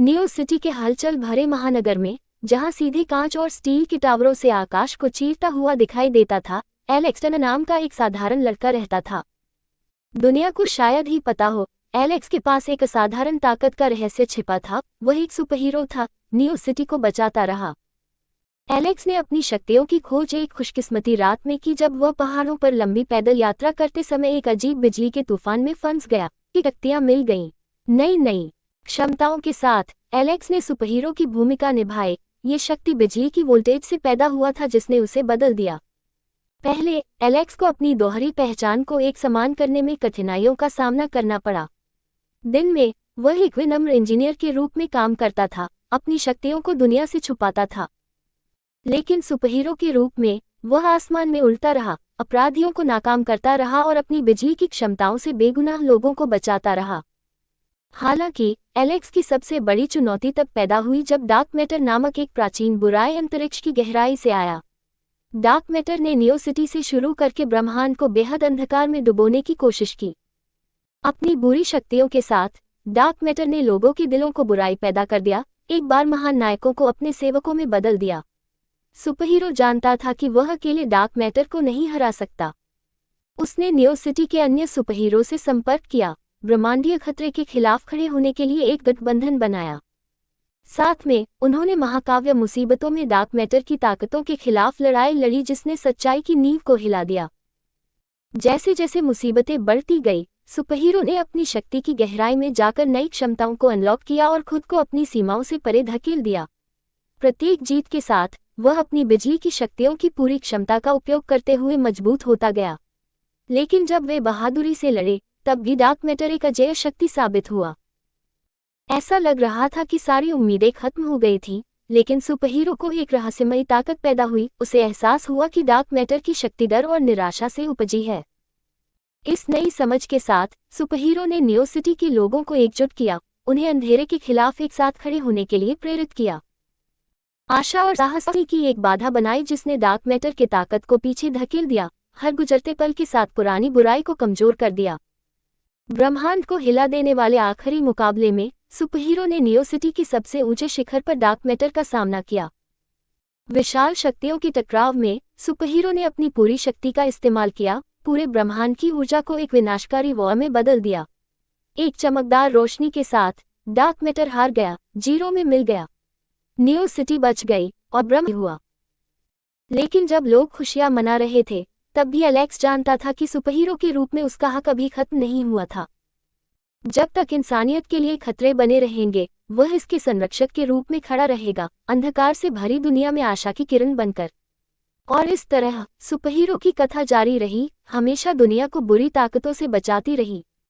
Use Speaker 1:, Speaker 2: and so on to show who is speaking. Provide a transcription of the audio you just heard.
Speaker 1: New city के हलचल भरे महानगर में, जहां सीधे कांच और स्टील के टावरों से आकाश को चीरता हुआ दिखाई देता था, एलेक्स टन नाम का एक साधारण लड़का रहता था। दुनिया को शायद ही पता हो, एलेक्स के पास एक असाधारण ताकत का रहस्य छिपा था। वह एक सुपरहीरो था, न्यू सिटी को बचाता रहा। एलेक्स ने अपनी शक्तियों की खोज एक खुशकिस्मती रात में की, जब वह पहाड़ों पर लंबी पैदल यात्रा करते समय एक अजीब बिजली के तूफान में फंस गया। की शक्तियां मिल गईं, नई नई क्षमताओं के साथ एलेक्स ने सुपरहीरो की भूमिका निभाई। ये शक्ति बिजली की वोल्टेज से पैदा हुआ था, जिसने उसे बदल दिया। पहले एलेक्स को अपनी दोहरी पहचान को एक समान करने में कठिनाइयों का सामना करना पड़ा। दिन में वह एक विनम्र इंजीनियर के रूप में काम करता था, अपनी शक्तियों को दुनिया से छुपाता था। लेकिन सुपरहीरो के रूप में वह आसमान में उड़ता रहा, अपराधियों को नाकाम करता रहा और अपनी बिजली की क्षमताओं से बेगुनाह लोगों को बचाता रहा। हालांकि एलेक्स की सबसे बड़ी चुनौती तब पैदा हुई जब डार्क मैटर नामक एक प्राचीन बुराई अंतरिक्ष की गहराई से आया। डार्क मैटर ने न्यू सिटी से शुरू करके ब्रह्मांड को बेहद अंधकार में डुबोने की कोशिश की। अपनी बुरी शक्तियों के साथ डार्क मैटर ने लोगों के दिलों को बुराई पैदा कर दिया, एक बार महान नायकों को अपने सेवकों में बदल दिया। सुपरहीरो जानता था कि वह अकेले डार्क मैटर को नहीं हरा सकता। उसने न्यू सिटी के अन्य सुपरहीरो से संपर्क किया, ब्रह्मांडीय खतरे के खिलाफ खड़े होने के लिए एक गठबंधन बनाया। साथ में उन्होंने महाकाव्य मुसीबतों में डार्क मैटर की ताकतों के खिलाफ लड़ाई लड़ी, जिसने सच्चाई की नींव को हिला दिया। जैसे जैसे मुसीबतें बढ़ती गई, सुपरहीरो ने अपनी शक्ति की गहराई में जाकर नई क्षमताओं को अनलॉक किया और खुद को अपनी सीमाओं से परे धकेल दिया। प्रत्येक जीत के साथ वह अपनी बिजली की शक्तियों की पूरी क्षमता का उपयोग करते हुए मजबूत होता गया। लेकिन जब वे बहादुरी से लड़े, तब भी डार्क मैटर एक अजेय शक्ति साबित हुआ। ऐसा लग रहा था कि सारी उम्मीदें खत्म हो गई थीं, लेकिन सुपरहीरो को एक रहस्यमयी ताकत पैदा हुई। उसे एहसास हुआ कि डार्क मैटर की शक्ति डर और निराशा से उपजी है। इस नई समझ के साथ सुपरहीरो ने न्यू सिटी के लोगों को एकजुट किया, उन्हें अंधेरे के खिलाफ एक साथ खड़े होने के लिए प्रेरित किया। आशा और साहस की एक बाधा बनाई, जिसने डार्क मैटर की ताकत को पीछे धकेल दिया, हर गुजरते पल के साथ पुरानी बुराई को कमजोर कर दिया। ब्रह्मांड को हिला देने वाले आखिरी मुकाबले में सुपरहीरो ने न्यू सिटी की सबसे ऊंचे शिखर पर डार्क मैटर का सामना किया। विशाल शक्तियों के टकराव में सुपरहीरो ने अपनी पूरी शक्ति का इस्तेमाल किया, पूरे ब्रह्मांड की ऊर्जा को एक विनाशकारी वॉर में बदल दिया। एक चमकदार रोशनी के साथ डार्क मैटर हार गया, जीरो में मिल गया। न्यू सिटी बच गई और ब्रह्म हुआ। लेकिन जब लोग खुशियां मना रहे थे, तब भी एलेक्स जानता था कि सुपरहीरो के रूप में उसका हक अभी खत्म नहीं हुआ था। जब तक इंसानियत के लिए खतरे बने रहेंगे, वह इसके संरक्षक के रूप में खड़ा रहेगा, अंधकार से भरी दुनिया में आशा की किरण बनकर। और इस तरह सुपरहीरो की कथा जारी रही, हमेशा दुनिया को बुरी ताकतों से बचाती रही।